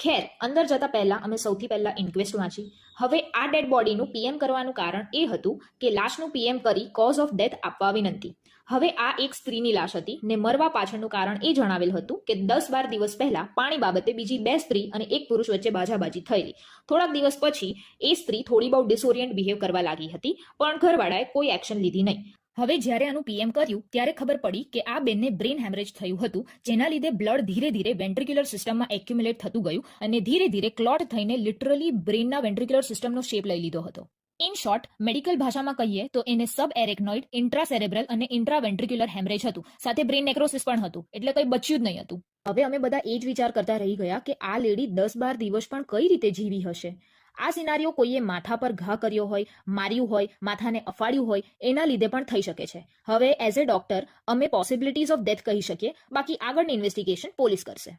ખેર અંદર જતા પહેલા અમે સૌથી પહેલા ઇન્ક્વેસ્ટ વાંચી. હવે આ ડેડ બોડીનું પીએમ કરવાનું કારણ એ હતું કે લાશનું પીએમ કરી કોઝ ઓફ ડેથ આપવા વિનંતી. હવે આ એક સ્ત્રીની લાશ હતી ને મરવા પાછળનું કારણ એ જણાવેલ હતું કે 10-12 દિવસ પહેલા પાણી બાબતે બીજી 2 સ્ત્રી અને એક પુરુષ વચ્ચે બાજાબાજી થયેલી. થોડાક દિવસ પછી એ સ્ત્રી થોડી બહુ ડિસઓરિયન્ટ બિહેવ કરવા લાગી હતી, પણ ઘરવાળાએ કોઈ એક્શન લીધી નહીં. હવે જ્યારે આનું પીએમ કર્યું ત્યારે ખબર પડી કે આ બેનને બ્રેન હેમરેજ થયું હતું, જેના લીધે બ્લડ ધીરે ધીરે વેન્ટ્રિક્યુલર સિસ્ટમમાં એક્યુમ્યુલેટ થતું ગયું અને ધીરે ધીરે ક્લોટ થઈને લિટરલી બ્રેનના વેન્ટ્રિક્યુલર સિસ્ટમનો શેપ લઈ લીધો હતો. ઇન શોર્ટ, મેડિકલ ભાષામાં કહીએ તો એને સબ એરેક્નોઇડ, ઇન્ટ્રાસેરેબ્રલ અને ઇન્ટ્રાવેન્ટ્રિક્યુલર હેમરેજ હતું, સાથે બ્રેન નેક્રોસિસ પણ હતું, એટલે કંઈ બચ્યું જ નહીં હતું. હવે અમે બધા એ જ વિચાર કરતા રહી ગયા કે આ લેડી 10-12 દિવસ પણ કઈ રીતે જીવી હશે. આ સિનારીઓ કોઈએ માથા પર ઘા કર્યો હોય, માર્યું હોય, માથાને અફાડ્યું હોય, એના લીધે પણ થઈ શકે છે. હવે એઝ એ ડોક્ટર અમે પોસિબિલિટીઝ ઓફ ડેથ કહી શકીએ, બાકી આગળની ઇન્વેસ્ટિગેશન પોલીસ કરશે.